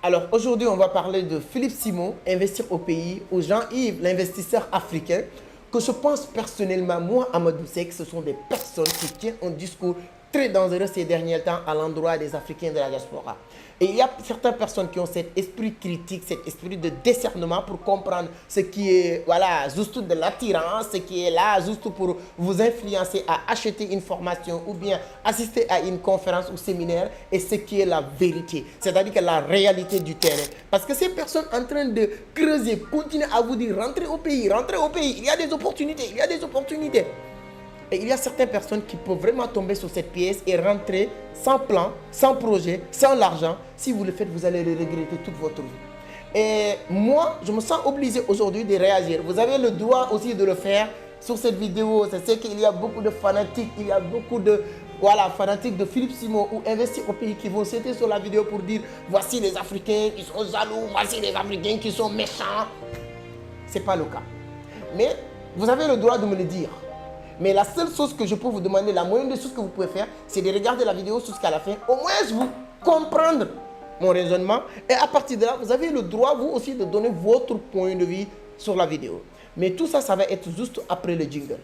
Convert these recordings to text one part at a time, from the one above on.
Alors aujourd'hui, on va parler de Philippe Simon, investir au pays, ou Jean-Yves, l'investisseur africain, que je pense personnellement, moi, Amadou Seck, ce sont des personnes qui tiennent un discours très dangereux ces derniers temps à l'endroit des Africains de la diaspora. Et il y a certaines personnes qui ont cet esprit critique, cet esprit de discernement pour comprendre ce qui est, voilà, juste de l'attirance, ce qui est là juste pour vous influencer à acheter une formation ou bien assister à une conférence ou séminaire et ce qui est la vérité, c'est-à-dire que la réalité du terrain. Parce que ces personnes en train de creuser, continuent à vous dire rentrez au pays, il y a des opportunités, il y a des opportunités. Et il y a certaines personnes qui peuvent vraiment tomber sur cette pièce et rentrer sans plan, sans projet, sans l'argent. Si vous le faites, vous allez le regretter toute votre vie. Et moi, je me sens obligé aujourd'hui de réagir. Vous avez le droit aussi de le faire sur cette vidéo. Je sais qu'il y a beaucoup de fanatiques, il y a beaucoup de fanatiques de Philippe Simon ou investir au pays qui vont sauter sur la vidéo pour dire voici les Africains qui sont jaloux, voici les Africains qui sont méchants. Ce n'est pas le cas. Mais vous avez le droit de me le dire. Mais la seule chose que je peux vous demander, la moyenne des choses que vous pouvez faire, c'est de regarder la vidéo jusqu'à la fin. Au moins, vous comprendre mon raisonnement. Et à partir de là, vous avez le droit, vous aussi, de donner votre point de vue sur la vidéo. Mais tout ça, ça va être juste après le jingle.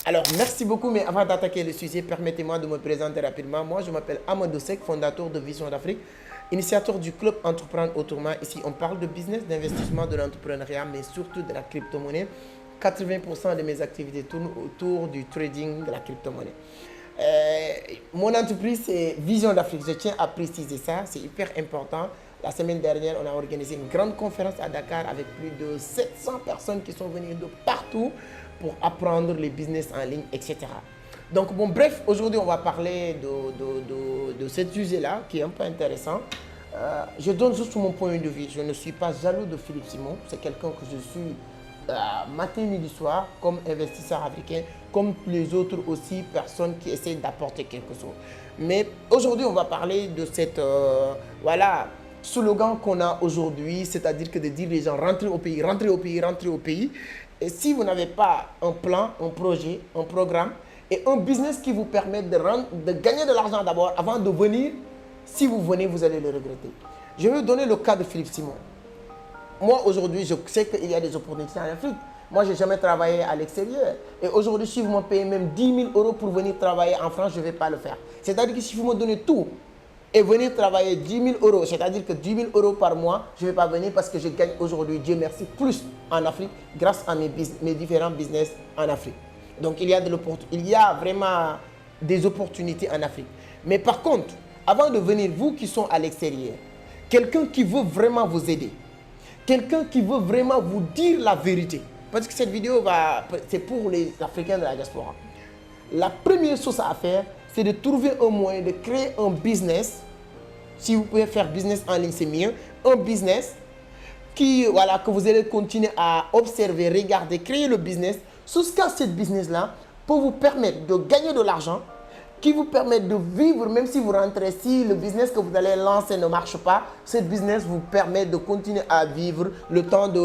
Alors, merci beaucoup, mais avant d'attaquer le sujet, permettez-moi de me présenter rapidement. Moi, je m'appelle Amadou Seck, fondateur de Vision d'Afrique, initiateur du club Entreprendre Autrement. Ici, on parle de business, d'investissement, de l'entrepreneuriat, mais surtout de la crypto-monnaie. 80% de mes activités tournent autour du trading de la crypto-monnaie. Mon entreprise, c'est Vision d'Afrique. Je tiens à préciser ça, c'est hyper important. La semaine dernière, on a organisé une grande conférence à Dakar avec plus de 700 personnes qui sont venues de partout pour apprendre les business en ligne, etc. Donc, bon, bref, aujourd'hui, on va parler de ce sujet-là qui est un peu intéressant. Je donne juste mon point de vue. Je ne suis pas jaloux de Philippe Simon. C'est quelqu'un que je suis matin, midi, soir, comme investisseur africain, comme les autres aussi personnes qui essaient d'apporter quelque chose. Mais aujourd'hui, on va parler de cette, slogan qu'on a aujourd'hui, c'est-à-dire que de dire les gens rentrez au pays, rentrez au pays, rentrez au pays. Et si vous n'avez pas un plan, un projet, un programme et un business qui vous permet de gagner de l'argent d'abord avant de venir, si vous venez, vous allez le regretter. Je vais vous donner le cas de Philippe Simon. Moi, aujourd'hui, je sais qu'il y a des opportunités en Afrique. Moi, je n'ai jamais travaillé à l'extérieur. Et aujourd'hui, si vous me payez même 10 000 € pour venir travailler en France, je ne vais pas le faire. C'est-à-dire que si vous me donnez tout et venir travailler 10 000 €, c'est-à-dire que 10 000 € par mois, je ne vais pas venir parce que je gagne aujourd'hui, Dieu merci, plus en Afrique grâce à mes différents business en Afrique. Donc, il y a vraiment des opportunités en Afrique. Mais par contre, avant de venir, vous qui sont à l'extérieur, quelqu'un qui veut vraiment vous aider, quelqu'un qui veut vraiment vous dire la vérité, parce que cette vidéo, c'est pour les Africains de la diaspora. La première chose à faire, c'est de trouver un moyen de créer un business. Si vous pouvez faire business en ligne, c'est mieux. Un business que vous allez continuer à observer, regarder, créer le business. Jusqu'à ce business-là pour vous permettre de gagner de l'argent, qui vous permet de vivre, même si vous rentrez, si le business que vous allez lancer ne marche pas, ce business vous permet de continuer à vivre le temps de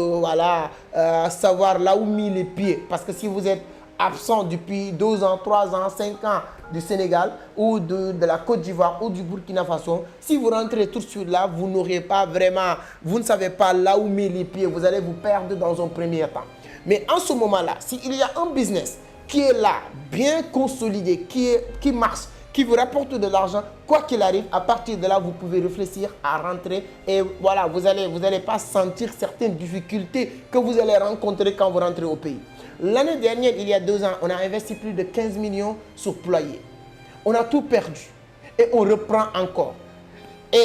savoir là où mis les pieds. Parce que si vous êtes absent depuis 2 ans, 3 ans, 5 ans du Sénégal ou de la Côte d'Ivoire ou du Burkina Faso, si vous rentrez tout de suite là, vous n'aurez pas vraiment, vous ne savez pas là où met les pieds, vous allez vous perdre dans un premier temps. Mais en ce moment-là, s'il y a un business qui est là, bien consolidé, qui marche, qui vous rapporte de l'argent, quoi qu'il arrive, à partir de là, vous pouvez réfléchir à rentrer et voilà, vous allez pas sentir certaines difficultés que vous allez rencontrer quand vous rentrez au pays. L'année dernière, il y a 2 ans, on a investi plus de 15 millions sur Ployer. On a tout perdu et on reprend encore. Et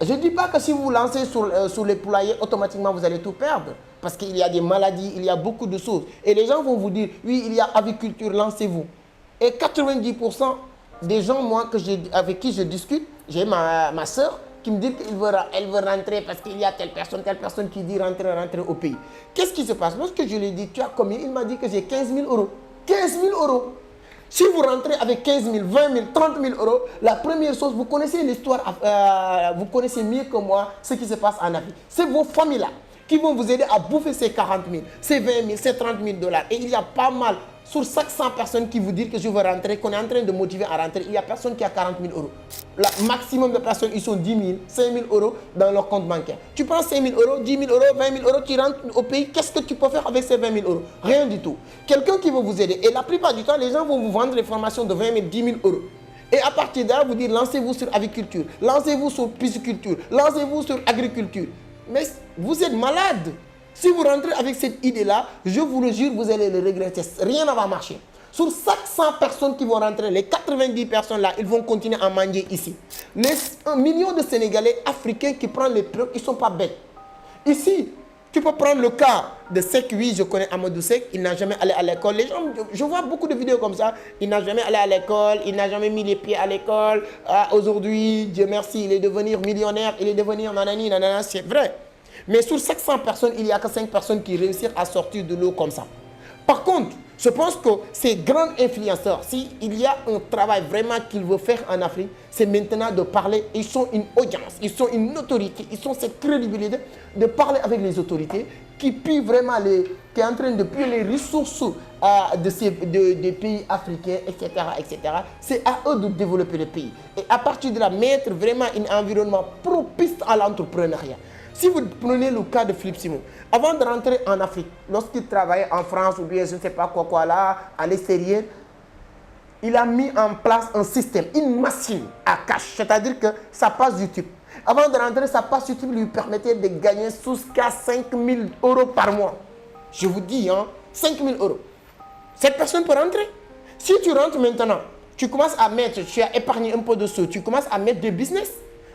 je ne dis pas que si vous vous lancez sur les poulaillers, automatiquement vous allez tout perdre. Parce qu'il y a des maladies, il y a beaucoup de choses. Et les gens vont vous dire, oui, il y a aviculture, lancez-vous. Et 90% des gens, avec qui je discute, j'ai ma soeur qui me dit qu'elle veut rentrer parce qu'il y a telle personne qui dit rentrer au pays. Qu'est-ce qui se passe? Lorsque je lui ai dit, tu as combien? Il m'a dit que j'ai 15 000 €. 15 000 €. Si vous rentrez avec 15 000, 20 000, 30 000 euros, la première chose, vous connaissez l'histoire, vous connaissez mieux que moi ce qui se passe en Afrique. C'est vos familles-là qui vont vous aider à bouffer ces 40 000, ces 20 000, ces 30 000 dollars. Et il y a pas mal, sur 500 personnes qui vous disent que je veux rentrer, qu'on est en train de motiver à rentrer, il n'y a personne qui a 40 000 euros. Le maximum de personnes, ils sont 10 000, 5 000 euros dans leur compte bancaire. Tu prends 5 000 euros, 10 000 euros, 20 000 euros, tu rentres au pays, qu'est-ce que tu peux faire avec ces 20 000 euros? Rien du tout. Quelqu'un qui va vous aider. Et la plupart du temps, les gens vont vous vendre des formations de 20 000, 10 000 euros. Et à partir de là, vous dire, lancez-vous sur aviculture, lancez-vous sur pisciculture, lancez-vous sur agriculture. Mais vous êtes malade. Si vous rentrez avec cette idée-là, je vous le jure, vous allez le regretter. Rien ne va marcher. Sur 500 personnes qui vont rentrer, les 90 personnes-là, ils vont continuer à manger ici. Les 1 million de Sénégalais africains qui prennent les preuves, ils ne sont pas bêtes. Ici, tu peux prendre le cas de Sek, oui, je connais Amadou Sek, il n'a jamais allé à l'école. Les gens, je vois beaucoup de vidéos comme ça, il n'a jamais allé à l'école, il n'a jamais mis les pieds à l'école. Aujourd'hui, Dieu merci, il est devenu millionnaire, il est devenu nanani, nanana, c'est vrai. Mais sur 500 personnes, il n'y a que 5 personnes qui réussissent à sortir de l'eau comme ça. Par contre, je pense que ces grands influenceurs, s'il y a un travail vraiment qu'ils veulent faire en Afrique, c'est maintenant de parler. Ils sont une audience, ils sont une autorité, ils ont cette crédibilité de parler avec les autorités qui puissent vraiment qui est en train de piller les ressources des pays africains, etc. etc. C'est à eux de développer le pays. Et à partir de là, mettre vraiment un environnement propice à l'entrepreneuriat. Si vous prenez le cas de Philippe Simon, avant de rentrer en Afrique, lorsqu'il travaillait en France ou bien je ne sais pas quoi là, à l'extérieur, il a mis en place un système, une machine à cash, c'est-à-dire que sa passe YouTube. Avant de rentrer, sa passe YouTube lui permettait de gagner jusqu'à 5 000 euros par mois. Je vous dis, 5 000 euros. Cette personne peut rentrer. Si tu rentres maintenant, tu commences à mettre, tu as épargné un peu de sous, tu commences à mettre des business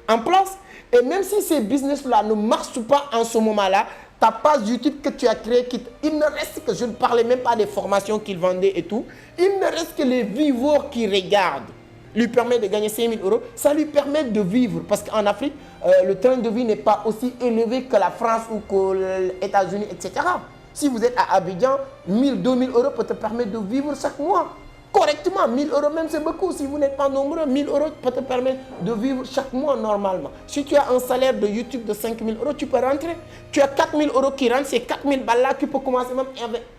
en place. Et même si ces business-là ne marchent pas en ce moment-là, ta page YouTube que tu as créée, il ne reste que, je ne parlais même pas des formations qu'il vendait et tout, il ne reste que les viewers qui regardent, lui permet de gagner 5 000 euros, ça lui permet de vivre. Parce qu'en Afrique, le train de vie n'est pas aussi élevé que la France ou que les États-Unis, etc. Si vous êtes à Abidjan, 1 000, 2 000 euros peut te permettre de vivre chaque mois. Correctement, 1 000 euros même c'est beaucoup. Si vous n'êtes pas nombreux, 1 000 euros peut te permettre de vivre chaque mois normalement. Si tu as un salaire de YouTube de 5 000 euros, tu peux rentrer. Tu as 4 000 euros qui rentrent, c'est 4 000 balles là, tu peux commencer même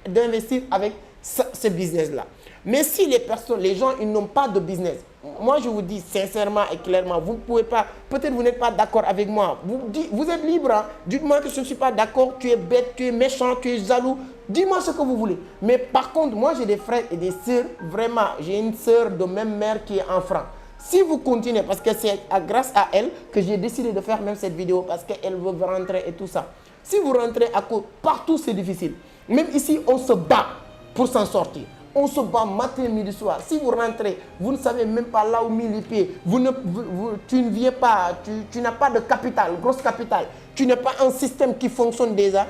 d'investir avec ce business-là. Mais si les personnes, les gens, ils n'ont pas de business, moi je vous dis sincèrement et clairement, vous ne pouvez pas, peut-être vous n'êtes pas d'accord avec moi, vous êtes libre, hein? Dites-moi que je ne suis pas d'accord, tu es bête, tu es méchant, tu es jaloux, dis-moi ce que vous voulez. Mais par contre, moi j'ai des frères et des sœurs, vraiment, j'ai une sœur de même mère qui est en France. Si vous continuez, parce que c'est grâce à elle que j'ai décidé de faire même cette vidéo, parce qu'elle veut rentrer et tout ça. Si vous rentrez à cause, partout c'est difficile. Même ici, on se bat pour s'en sortir. On se bat matin, midi, soir. Si vous rentrez, vous ne savez même pas là où met les pieds. Tu ne viens pas, tu n'as pas de capital, grosse capital. Tu n'as pas un système qui fonctionne déjà.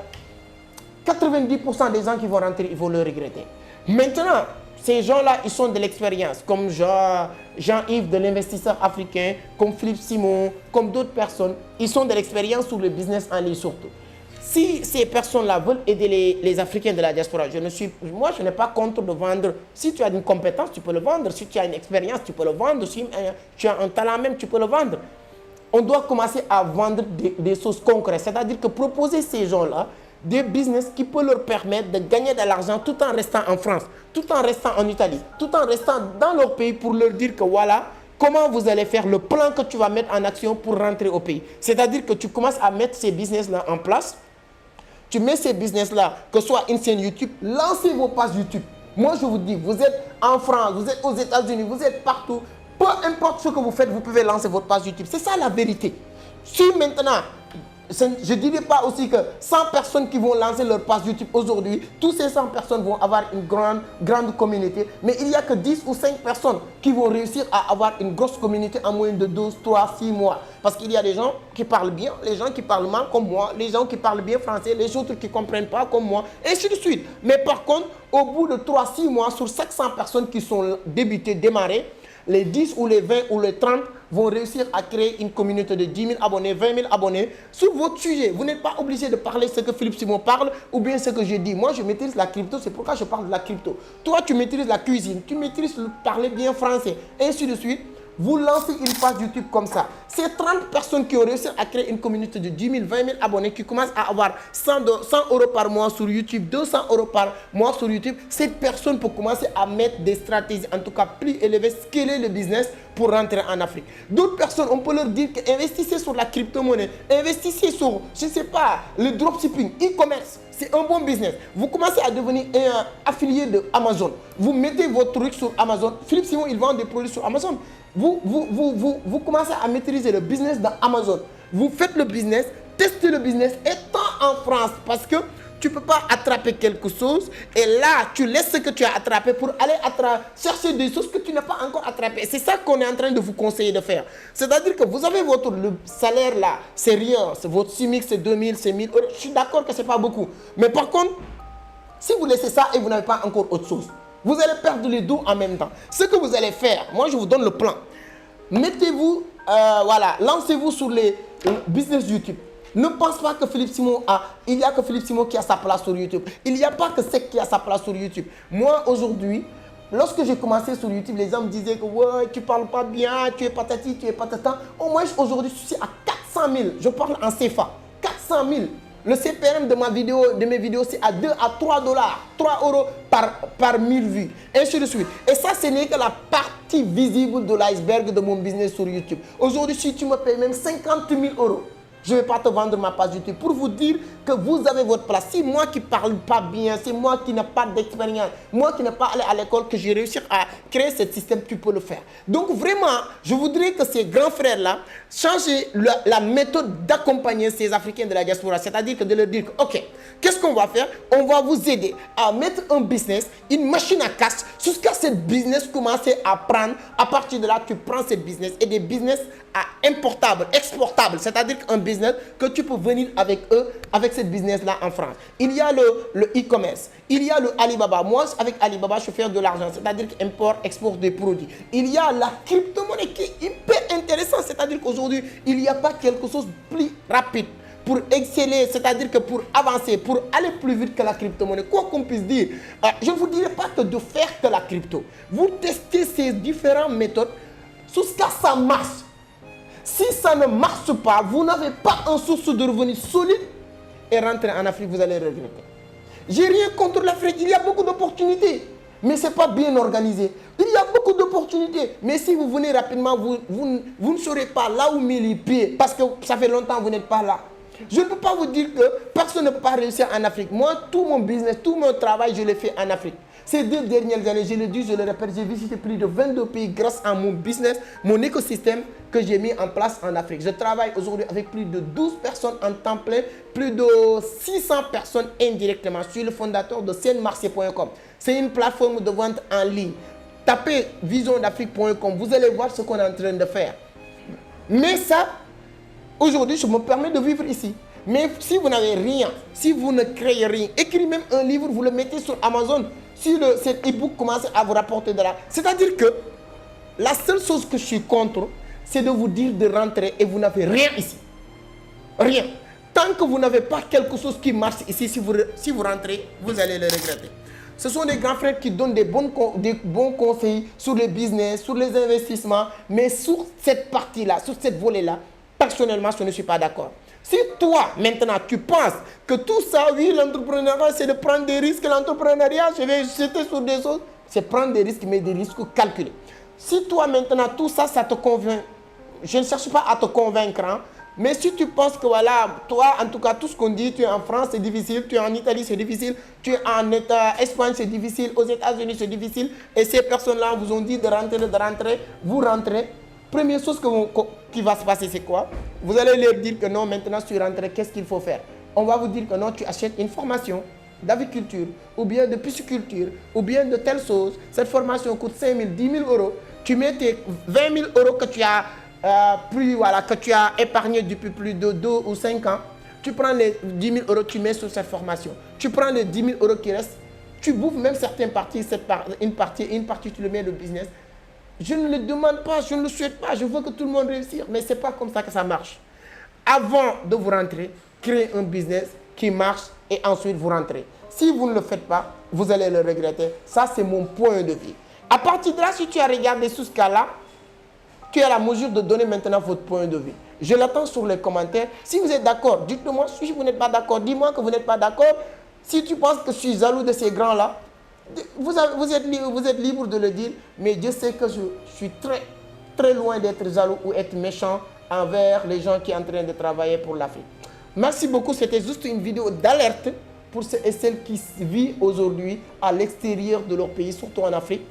90% des gens qui vont rentrer, ils vont le regretter. Maintenant, ces gens-là, ils sont de l'expérience, comme Jean-Yves de l'investisseur africain, comme Philippe Simon, comme d'autres personnes. Ils sont de l'expérience sur le business en ligne surtout. Si ces personnes-là veulent aider les Africains de la diaspora, moi je n'ai pas contre de vendre. Si tu as une compétence, tu peux le vendre. Si tu as une expérience, tu peux le vendre. Si tu as un talent même, tu peux le vendre. On doit commencer à vendre des choses concrètes. C'est-à-dire que proposer ces gens-là des business qui peuvent leur permettre de gagner de l'argent tout en restant en France, tout en restant en Italie, tout en restant dans leur pays pour leur dire que voilà, comment vous allez faire le plan que tu vas mettre en action pour rentrer au pays. C'est-à-dire que tu commences à mettre ces business-là en place. Tu mets ces business-là, que ce soit une chaîne YouTube, lancez vos pages YouTube. Moi, je vous dis, vous êtes en France, vous êtes aux États-Unis, vous êtes partout. Peu importe ce que vous faites, vous pouvez lancer votre page YouTube. C'est ça la vérité. Si maintenant, je ne dirais pas aussi que 100 personnes qui vont lancer leur page YouTube aujourd'hui, toutes ces 100 personnes vont avoir une grande communauté, mais il n'y a que 10 ou 5 personnes qui vont réussir à avoir une grosse communauté en moins de 12, 3, 6 mois. Parce qu'il y a des gens qui parlent bien, les gens qui parlent mal comme moi, les gens qui parlent bien français, les autres qui ne comprennent pas comme moi, et ainsi de suite. Mais par contre, au bout de 3, 6 mois, sur 500 personnes qui sont débutées, démarrées, les 10 ou les 20 ou les 30 vont réussir à créer une communauté de 10 000 abonnés, 20 000 abonnés sur votre sujet. Vous n'êtes pas obligé de parler ce que Philippe Simon parle ou bien ce que je dis. Moi, je maîtrise la crypto, c'est pourquoi je parle de la crypto. Toi, tu maîtrises la cuisine, tu maîtrises parler bien français, et ainsi de suite. Vous lancez une page YouTube comme ça. C'est 30 personnes qui ont réussi à créer une communauté de 10 000, 20 000 abonnés qui commencent à avoir 100 € par mois sur YouTube, 200 € par mois sur YouTube. Cette personne peut commencer à mettre des stratégies, en tout cas plus élevées, scaler le business pour rentrer en Afrique. D'autres personnes, on peut leur dire que investissez sur la crypto-monnaie, investissez sur, je ne sais pas, le dropshipping, e-commerce. C'est un bon business. Vous commencez à devenir un affilié de Amazon. Vous mettez votre truc sur Amazon. Philippe Simon, il vend des produits sur Amazon. Vous commencez à maîtriser le business dans Amazon. Vous faites le business, testez le business, étant en France, parce que tu ne peux pas attraper quelque chose et là, tu laisses ce que tu as attrapé pour aller chercher des choses que tu n'as pas encore attrapées. C'est ça qu'on est en train de vous conseiller de faire. C'est-à-dire que vous avez le salaire là, c'est rien. Votre SMIC, c'est 2000, c'est 1000 €. Je suis d'accord que ce n'est pas beaucoup. Mais par contre, si vous laissez ça et vous n'avez pas encore autre chose, vous allez perdre les deux en même temps. Ce que vous allez faire, moi je vous donne le plan. Mettez-vous, lancez-vous sur les business YouTube. Ne pense pas que Philippe Simon il n'y a que Philippe Simon qui a sa place sur YouTube. Il n'y a pas que Sec qui a sa place sur YouTube. Moi, aujourd'hui, lorsque j'ai commencé sur YouTube, les gens me disaient que ouais, tu parles pas bien, tu es patati, tu es patata. Au moins, aujourd'hui, je suis à 400 000. Je parle en CFA. 400 000. Le CPM de mes vidéos, c'est à 2 à 3 $, 3 € par 1000 vues, ainsi de suite. Et ça, ce n'est que la partie visible de l'iceberg de mon business sur YouTube. Aujourd'hui, si tu me payes même 50 000 €, je ne vais pas te vendre ma page YouTube pour vous dire que vous avez votre place. Si moi qui ne parle pas bien, c'est moi qui n'ai pas d'expérience, moi qui n'ai pas allé à l'école, que j'ai réussi à créer ce système, tu peux le faire. Donc vraiment, je voudrais que ces grands frères-là changent la méthode d'accompagner ces Africains de la diaspora. C'est-à-dire que de leur dire, ok, qu'est-ce qu'on va faire? On va vous aider à mettre un business, une machine à cash, jusqu'à ce business commencer à prendre. À partir de là, tu prends ce business et des business importables, exportables. C'est-à-dire qu'un business que tu peux venir avec eux, avec cette business-là en France. Il y a le e-commerce, il y a le Alibaba. Moi, avec Alibaba, je fais de l'argent, c'est-à-dire qu'import, export des produits. Il y a la crypto-monnaie qui est hyper intéressante, c'est-à-dire qu'aujourd'hui, il n'y a pas quelque chose de plus rapide pour exceller, c'est-à-dire que pour avancer, pour aller plus vite que la crypto-monnaie. Quoi qu'on puisse dire, je ne vous dirai pas que de faire que la crypto. Vous testez ces différentes méthodes jusqu'à ça marche. Si ça ne marche pas, vous n'avez pas une source de revenus solide et rentrer en Afrique, vous allez regretter. J'ai rien contre l'Afrique, il y a beaucoup d'opportunités, mais ce n'est pas bien organisé. Il y a beaucoup d'opportunités, mais si vous venez rapidement, vous ne serez pas là où met les pieds, parce que ça fait longtemps que vous n'êtes pas là. Je ne peux pas vous dire que personne ne peut pas réussir en Afrique. Moi, tout mon business, tout mon travail, je l'ai fait en Afrique. Ces 2 dernières années, je le dis, je le répète, j'ai visité plus de 22 pays grâce à mon business, mon écosystème que j'ai mis en place en Afrique. Je travaille aujourd'hui avec plus de 12 personnes en temps plein, plus de 600 personnes indirectement. Je suis le fondateur de Senmarché.com. C'est une plateforme de vente en ligne. Tapez visiondafrique.com, vous allez voir ce qu'on est en train de faire. Mais ça, aujourd'hui, je me permets de vivre ici. Mais si vous n'avez rien, si vous ne créez rien, écrivez même un livre, vous le mettez sur Amazon. Si cet e-book commence à vous rapporter de l'argent. C'est-à-dire que la seule chose que je suis contre, c'est de vous dire de rentrer et vous n'avez rien ici. Rien. Tant que vous n'avez pas quelque chose qui marche ici, si vous rentrez, vous allez le regretter. Ce sont des grands frères qui donnent des bons conseils sur le business, sur les investissements, mais sur cette partie-là, sur cette volet-là, personnellement, je ne suis pas d'accord. Si toi, maintenant, tu penses que tout ça, oui, l'entrepreneuriat, c'est de prendre des risques, l'entrepreneuriat, je vais jeter sur des choses, c'est prendre des risques, mais des risques calculés. Si toi, maintenant, tout ça, ça te convainc, je ne cherche pas à te convaincre, hein, mais si tu penses que, voilà, toi, en tout cas, tout ce qu'on dit, tu es en France, c'est difficile, tu es en Italie, c'est difficile, tu es en Espagne, c'est difficile, aux États-Unis, c'est difficile, et ces personnes-là vous ont dit de rentrer, vous rentrez. Première chose qui va se passer, c'est quoi? Vous allez leur dire que non, maintenant, si tu rentres, qu'est-ce qu'il faut faire? On va vous dire que non, tu achètes une formation d'aviculture, ou bien de pisciculture, ou bien de telle chose. Cette formation coûte 5 000, 10 000 €. Tu mets tes 20 000 € que tu as que tu as épargné depuis plus de 2 ou 5 ans. Tu prends les 10 000 €, tu mets sur cette formation. Tu prends les 10 000 € qui restent, tu bouffes même certaines parties, une partie, tu le mets dans le business. Je ne le demande pas, je ne le souhaite pas, je veux que tout le monde réussisse. Mais ce n'est pas comme ça que ça marche. Avant de vous rentrer, créez un business qui marche et ensuite vous rentrez. Si vous ne le faites pas, vous allez le regretter. Ça, c'est mon point de vue. À partir de là, si tu as regardé sous ce cas-là, tu as la mesure de donner maintenant votre point de vue. Je l'attends sur les commentaires. Si vous êtes d'accord, dites-le moi. Si vous n'êtes pas d'accord, dis-moi que vous n'êtes pas d'accord. Si tu penses que je suis jaloux de ces grands-là, vous êtes libre de le dire. Mais Dieu sait que je suis très loin d'être jaloux ou être méchant envers les gens qui sont en train de travailler pour l'Afrique. Merci beaucoup. C'était juste une vidéo d'alerte pour ceux et celles qui vivent aujourd'hui à l'extérieur de leur pays, surtout en Afrique.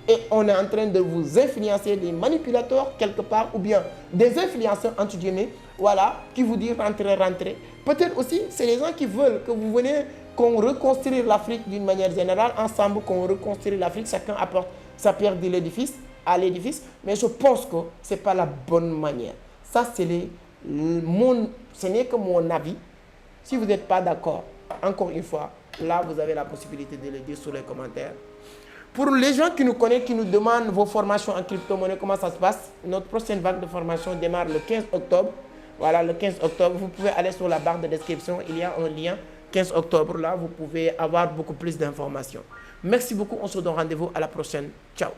Et on est en train de vous influencer, des manipulateurs quelque part, ou bien des influenceurs, entre guillemets, voilà, qui vous disent rentrez, rentrez. Peut-être aussi, c'est les gens qui veulent que vous veniez, qu'on reconstruise l'Afrique d'une manière générale, ensemble, qu'on reconstruise l'Afrique, chacun apporte sa pierre de l'édifice, à l'édifice. Mais je pense que ce n'est pas la bonne manière. Ça, ce n'est que mon avis. Si vous n'êtes pas d'accord, encore une fois, là, vous avez la possibilité de le dire sur les commentaires. Pour les gens qui nous connaissent, qui nous demandent vos formations en crypto-monnaie, comment ça se passe, notre prochaine vague de formation démarre le 15 octobre. Voilà, le 15 octobre, vous pouvez aller sur la barre de description, il y a un lien, 15 octobre, là, vous pouvez avoir beaucoup plus d'informations. Merci beaucoup, on se donne rendez-vous à la prochaine. Ciao.